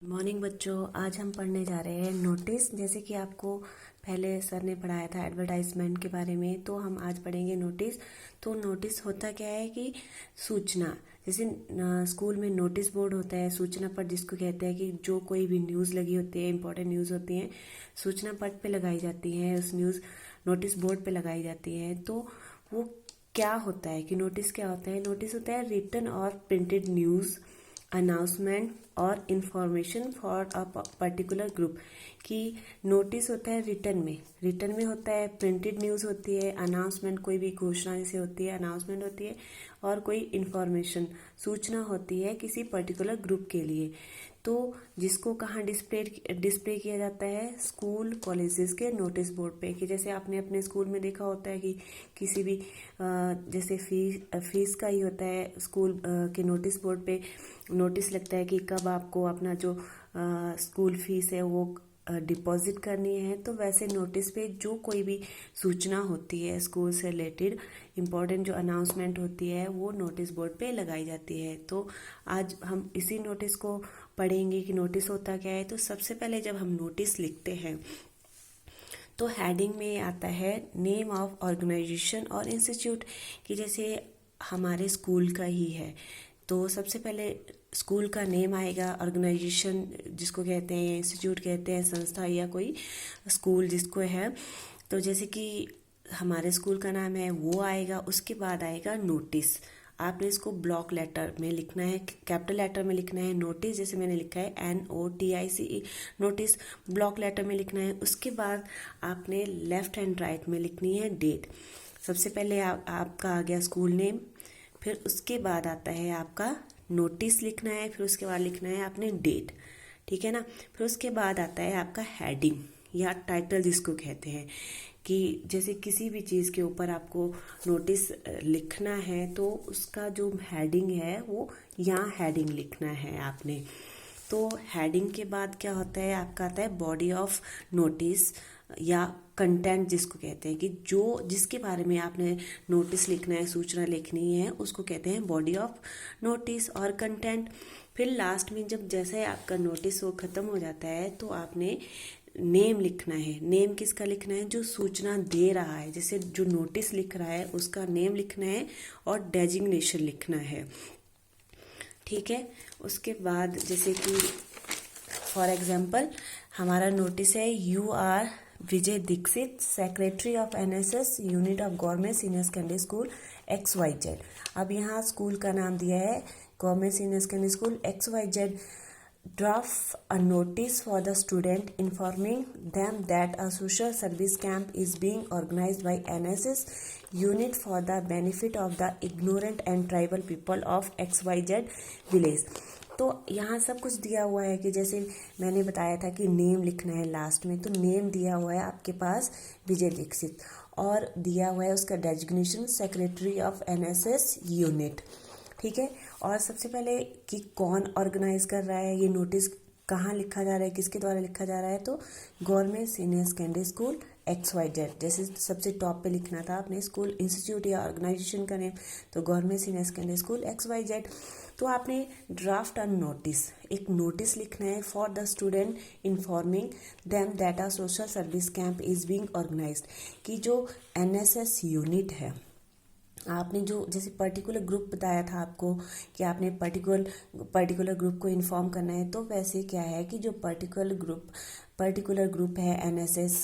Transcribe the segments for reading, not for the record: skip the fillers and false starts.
Morning बच्चों, आज हम पढ़ने जा रहे हैं नोटिस। जैसे कि आपको पहले सर ने पढ़ाया था एडवर्टाइजमेंट के बारे में, तो हम आज पढ़ेंगे नोटिस। तो नोटिस होता क्या है कि सूचना, जैसे स्कूल में नोटिस बोर्ड होता है सूचना पट, जिसको कहते हैं कि जो कोई भी न्यूज़ लगी होती है, इंपॉर्टेंट न्यूज़ होती है, सूचना पट पे लगाई जाती है, उस न्यूज़ नोटिस बोर्ड पे लगाई जाती है। तो वो क्या होता है कि नोटिस क्या होता है? नोटिस होता है रिटन और प्रिंटेड न्यूज़, अनाउंसमेंट और information for a particular group. कि नोटिस होता है रिटन में होता है, प्रिंटेड न्यूज़ होती है, अनाउंसमेंट कोई भी घोषणा जैसे होती है अनाउंसमेंट होती है, और कोई इंफॉर्मेशन सूचना होती है किसी पर्टिकुलर ग्रुप के लिए। तो जिसको कहाँ डिस्प्ले किया जाता है? स्कूल कॉलेजेस के नोटिस बोर्ड पे। कि जैसे आपने अपने स्कूल में देखा होता है कि किसी भी जैसे फीस का ही होता है, स्कूल के नोटिस बोर्ड पे नोटिस लगता है कि कब आपको अपना जो स्कूल फीस है वो डिपॉजिट करनी है। तो वैसे नोटिस पे जो कोई भी सूचना होती है स्कूल से रिलेटेड, इम्पोर्टेंट जो अनाउंसमेंट होती है, वो नोटिस बोर्ड पे लगाई जाती है। तो आज हम इसी नोटिस को पढ़ेंगे कि नोटिस होता क्या है। तो सबसे पहले जब हम नोटिस लिखते हैं तो हेडिंग में आता है नेम ऑफ ऑर्गेनाइजेशन और इंस्टीट्यूट। कि जैसे हमारे स्कूल का ही है तो सबसे पहले स्कूल का नेम आएगा, ऑर्गेनाइजेशन जिसको कहते हैं, इंस्टीट्यूट कहते हैं, संस्था या कोई स्कूल जिसको है। तो जैसे कि हमारे स्कूल का नाम है वो आएगा, उसके बाद आएगा नोटिस। आपने इसको ब्लॉक लेटर में लिखना है, कैपिटल लेटर में लिखना है नोटिस, जैसे मैंने लिखा है NOTICE नोटिस। ब्लॉक लेटर में लिखना है। उसके बाद आपने लेफ्ट एंड राइट में लिखनी है डेट। सबसे पहले आपका आ गया स्कूल नेम, फिर उसके बाद आता है आपका नोटिस लिखना है, फिर उसके बाद लिखना है आपने डेट, ठीक है ना। फिर उसके बाद आता है आपका हेडिंग या टाइटल जिसको कहते हैं। कि जैसे किसी भी चीज़ के ऊपर आपको नोटिस लिखना है तो उसका जो हेडिंग है वो यहाँ हेडिंग लिखना है आपने। तो हेडिंग के बाद क्या होता है आपका, आता है बॉडी ऑफ नोटिस या कंटेंट जिसको कहते हैं। कि जो जिसके बारे में आपने नोटिस लिखना है, सूचना लिखनी है, उसको कहते हैं बॉडी ऑफ नोटिस और कंटेंट। फिर लास्ट में जब जैसे आपका नोटिस वो ख़त्म हो जाता है तो आपने नेम लिखना है। नेम किसका लिखना है? जो सूचना दे रहा है, जैसे जो नोटिस लिख रहा है उसका नेम लिखना है और डेजिग्नेशन लिखना है, ठीक है। उसके बाद जैसे कि फॉर एग्जांपल हमारा नोटिस है you are Vijay Dikshit, secretary of NSS unit of government senior secondary school XYZ। अब यहाँ स्कूल का नाम दिया है government senior secondary school XYZ। Draft a notice for the student informing them that a social service camp is being organized by NSS unit for the benefit of the ignorant and tribal people of XYZ village। तो यहाँ सब कुछ दिया हुआ है कि जैसे मैंने बताया था कि नेम लिखना है लास्ट में, तो नेम दिया हुआ है आपके पास विजय दीक्षित, और दिया हुआ है उसका designation secretary of NSS unit, ठीक है। और सबसे पहले कि कौन ऑर्गेनाइज कर रहा है, ये नोटिस कहाँ लिखा जा रहा है, किसके द्वारा लिखा जा रहा है? तो government senior secondary school XYZ। जैसे सबसे टॉप पे लिखना था अपने स्कूल इंस्टीट्यूट या ऑर्गेनाइजेशन का नेम, तो government senior secondary school XYZ। तो आपने ड्राफ्ट ऑन नोटिस, एक नोटिस लिखना है for the student informing them that a social service camp is being organised. कि जो NSS यूनिट है, आपने जो जैसे पर्टिकुलर ग्रुप बताया था आपको कि आपने पर्टिकुलर ग्रुप को इन्फॉर्म करना है, तो वैसे क्या है कि जो पर्टिकुलर ग्रुप है NSS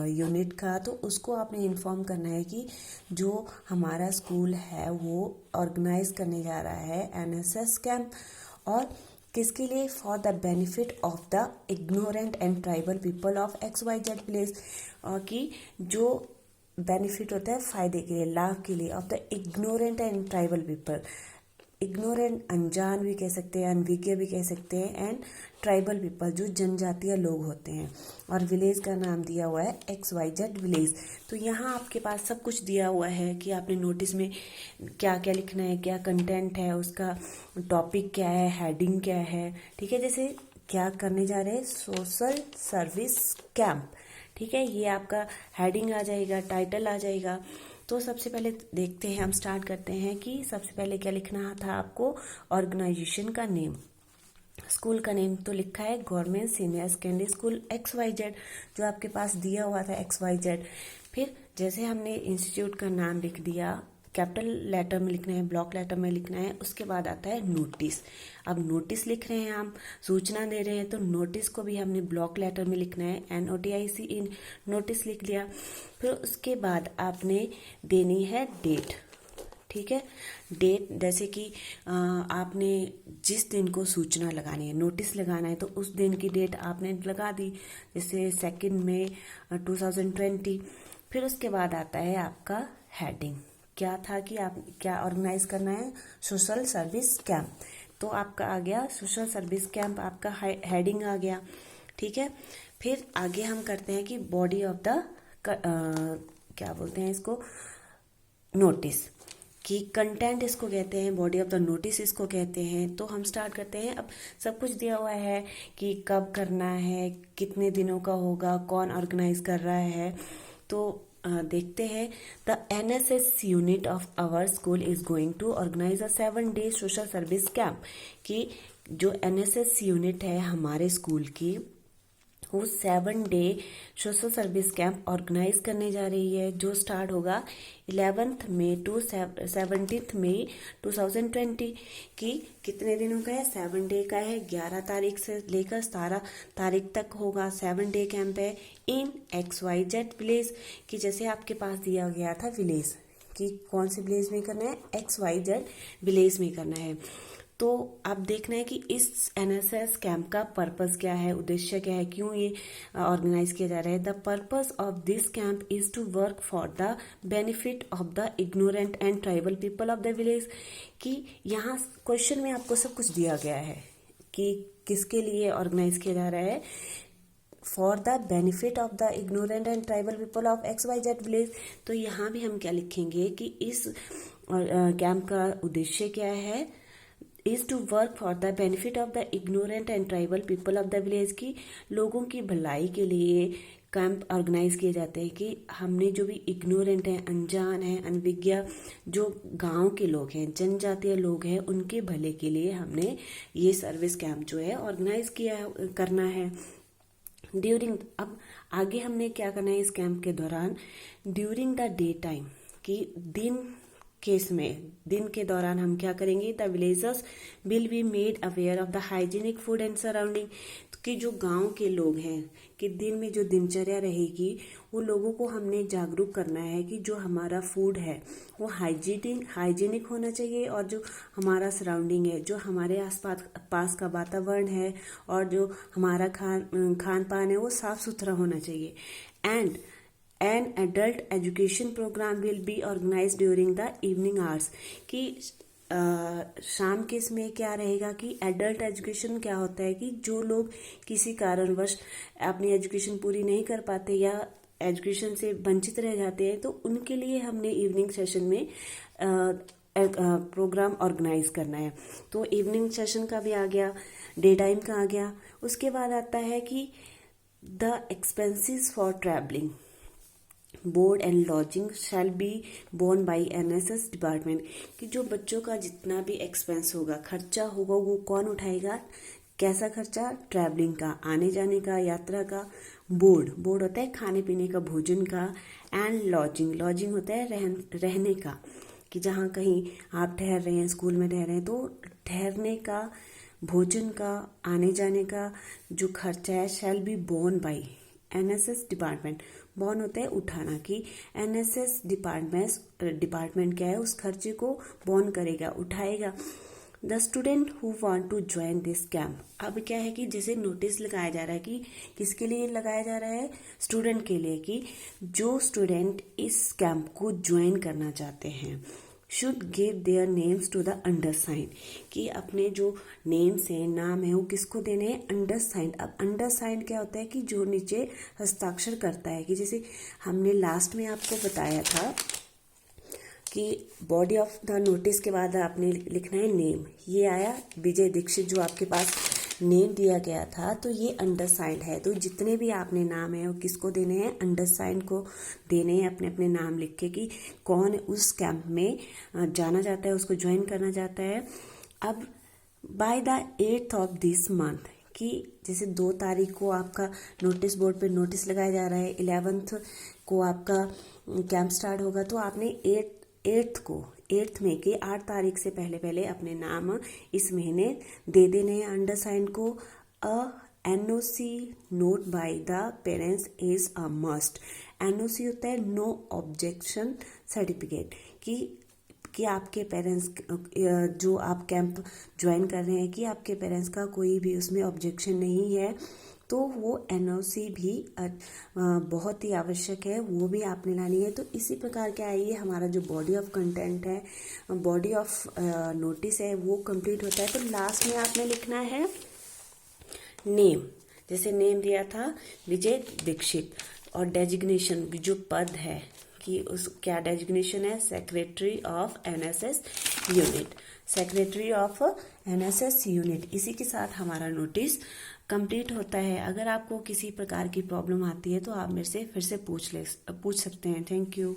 यूनिट का, तो उसको आपने इन्फॉर्म करना है कि जो हमारा स्कूल है वो ऑर्गेनाइज करने जा रहा है NSS कैंप, और किसके लिए? For the benefit of the ignorant and tribal people of XYZ place. कि जो बेनिफिट होता है फायदे के लिए, लाभ के लिए, of the ignorant and tribal people. Ignorant अनजान भी कह सकते हैं, अनविज्ञ भी कह सकते हैं, एंड ट्राइबल पीपल जो जनजातीय लोग होते हैं। और विलेज का नाम दिया हुआ है XYZ विलेज। तो यहाँ आपके पास सब कुछ दिया हुआ है कि आपने नोटिस में क्या क्या लिखना है, क्या कंटेंट है, उसका टॉपिक क्या है, हेडिंग क्या है, ठीक है। जैसे क्या करने जा रहे हैं, सोशल सर्विस कैंप, ठीक है। ये आपका हेडिंग आ जाएगा, टाइटल आ जाएगा। तो सबसे पहले देखते हैं, हम स्टार्ट करते हैं कि सबसे पहले क्या लिखना था आपको, ऑर्गेनाइजेशन का नेम। स्कूल का नेम तो लिखा है government senior secondary school XYZ, जो आपके पास दिया हुआ था XYZ। फिर जैसे हमने इंस्टीट्यूट का नाम लिख दिया, कैपिटल लेटर में लिखना है, ब्लॉक लेटर में लिखना है, उसके बाद आता है नोटिस। अब नोटिस लिख रहे हैं हम, सूचना दे रहे हैं, तो नोटिस को भी हमने ब्लॉक लेटर में लिखना है, NOTIC इन नोटिस लिख लिया। फिर उसके बाद आपने देनी है डेट, ठीक है। डेट जैसे कि आपने जिस दिन को सूचना लगानी है, नोटिस लगाना है, तो उस दिन की डेट आपने लगा दी, जैसे 2 मई 2020। फिर उसके बाद आता है आपका हेडिंग। क्या था कि आप क्या ऑर्गेनाइज करना है, सोशल सर्विस कैंप, तो आपका आ गया सोशल सर्विस कैंप, आपका हेडिंग आ गया, ठीक है। फिर आगे हम करते हैं कि बॉडी ऑफ द क्या बोलते हैं इसको, नोटिस, कि कंटेंट इसको कहते हैं, बॉडी ऑफ द नोटिस इसको कहते हैं। तो हम स्टार्ट करते हैं। अब सब कुछ दिया हुआ है कि कब करना है, कितने दिनों का होगा, कौन ऑर्गेनाइज कर रहा है। तो देखते हैं। The NSS unit of our school is going to organise a 7-day social service camp, कि जो NSS यूनिट है हमारे स्कूल की, वो 7-डे सोशल सर्विस कैंप ऑर्गेनाइज करने जा रही है, जो स्टार्ट होगा 11 मई टू 17 मई 2020। की कितने दिनों का है, 7 डे का है, 11 तारीख से लेकर 17 तारीख तक होगा। 7-डे कैंप है इन XYZ विलेज, कि जैसे आपके पास दिया गया था विलेज, कि कौन से विलेज में करना है, XYZ विलेज में करना है। तो आप देखना है कि इस NSS कैंप का पर्पस क्या है, उद्देश्य क्या है, क्यों ये ऑर्गेनाइज किया जा रहा है। The purpose of this camp is to work for the benefit of the ignorant and tribal people of the village, कि यहाँ क्वेश्चन में आपको सब कुछ दिया गया है कि किसके लिए ऑर्गेनाइज किया जा रहा है, for the benefit of the ignorant and tribal people of XYZ village. तो यहाँ भी हम क्या लिखेंगे कि इस कैंप का उद्देश्य क्या है, is to work for the benefit of the ignorant and tribal people of the village, की लोगों की भलाई के लिए कैंप ऑर्गेनाइज किए जाते हैं। कि हमने जो भी इग्नोरेंट है, अनजान है, अनविज्ञ जो गांव के लोग हैं, जनजातीय लोग हैं, उनके भले के लिए हमने ये सर्विस कैंप जो है ऑर्गेनाइज करना है। ड्यूरिंग, अब आगे हमने क्या करना है इस कैंप के दौरान, ड्यूरिंग द डे टाइम, कि दिन के दौरान हम क्या करेंगे, the villagers will be made aware of the hygienic food and surrounding, कि जो गांव के लोग हैं, कि दिन में जो दिनचर्या रहेगी, वो लोगों को हमने जागरूक करना है कि जो हमारा फूड है वो हाइजीनिक होना चाहिए, और जो हमारा सराउंडिंग है, जो हमारे आसपास पास का वातावरण है, और जो हमारा खान पान है, वो साफ सुथरा होना चाहिए। And an adult education programme will be organise during the evening hours, कि शाम के इसमें क्या रहेगा, कि एडल्ट एजुकेशन क्या होता है, कि जो लोग किसी कारणवश अपनी एजुकेशन पूरी नहीं कर पाते या एजुकेशन से वंचित रह जाते हैं, तो उनके लिए हमने इवनिंग सेशन में प्रोग्राम ऑर्गेनाइज करना है। तो इवनिंग सेशन का भी आ गया, डे टाइम का आ गया। उसके बाद आता है कि the expenses for travelling, board and lodging shall be born by NSS department, कि जो बच्चों का जितना भी एक्सपेंस होगा, खर्चा होगा, वो कौन उठाएगा, कैसा खर्चा, ट्रैवलिंग का, आने जाने का, यात्रा का। बोर्ड होता है खाने पीने का, भोजन का, एंड लॉजिंग होता है रहने का, कि जहाँ कहीं आप ठहर रहे हैं, स्कूल में ठहर रहे हैं, तो ठहरने का, भोजन का, आने जाने का जो खर्चा है, shall be born by NSS department. Born होता है उठाना, कि NSS डिपार्टमेंट क्या है, उस खर्चे को बॉर्न करेगा, उठाएगा। The student who want to join this camp, अब क्या है कि जैसे नोटिस लगाया जा रहा है, कि किसके लिए लगाया जा रहा है, स्टूडेंट के लिए, कि जो स्टूडेंट इस कैंप को ज्वाइन करना चाहते हैं should give their names to the undersigned, कि अपने जो नेम्स हैं, नाम है, वो किसको देने हैं, अंडरसाइंड। अब अंडरसाइंड क्या होता है, कि जो नीचे हस्ताक्षर करता है, कि जैसे हमने लास्ट में आपको बताया था कि बॉडी ऑफ द नोटिस के बाद आपने लिखना है नेम, ये आया विजय दीक्षित, जो आपके पास नेम दिया गया था, तो ये अंडरसाइंड है। तो जितने भी आपने नाम है वो किसको देने हैं, अंडरसाइंड को देने हैं, अपने अपने नाम लिख के, कि कौन उस कैंप में जाना चाहता है, उसको ज्वाइन करना चाहता है। अब by the 8th of this month, कि जैसे 2 तारीख को आपका नोटिस बोर्ड पे नोटिस लगाया जा रहा है, 11th को आपका कैंप स्टार्ट होगा, तो आपने 8th में कि 8 तारीख से पहले पहले अपने नाम इस महीने दे देने हैं। अंडरसाइंड को अ NOC note by the parents is a must. NOC होता है नो ऑब्जेक्शन सर्टिफिकेट, कि आपके पेरेंट्स जो आप कैंप ज्वाइन कर रहे हैं कि आपके पेरेंट्स का कोई भी उसमें ऑब्जेक्शन नहीं है, तो वो NOC भी बहुत ही आवश्यक है, वो भी आपने लानी है। तो इसी प्रकार क्या है, ये हमारा जो बॉडी ऑफ कंटेंट है, बॉडी ऑफ नोटिस है, वो कंप्लीट होता है। तो लास्ट में आपने लिखना है नेम, जैसे नेम दिया था विजय दीक्षित, और डेजिग्नेशन जो पद है कि उस क्या डेजिग्नेशन है, secretary of NSS unit, secretary of NSS unit. इसी के साथ हमारा नोटिस कंप्लीट होता है। अगर आपको किसी प्रकार की प्रॉब्लम आती है तो आप मेरे से फिर से पूछ सकते हैं। Thank you.